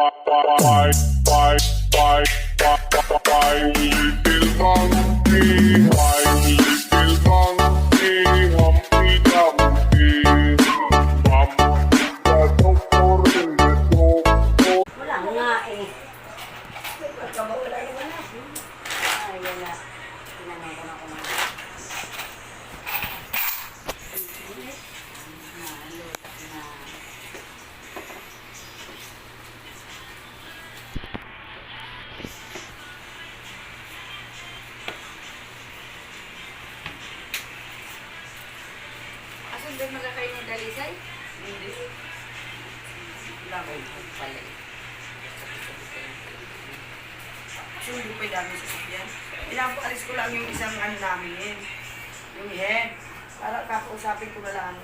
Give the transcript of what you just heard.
Wala nga eh. Wala naman na. Ay, yan na. Tinanong ko na kung ano. Asan din magkakain ng dalisay? Hindi. Wala ko pala eh. Kasi hindi pa dami sa sakyan. Alis ko lang yung isang ano namin. Yung head. Para kakausapin ko na lang.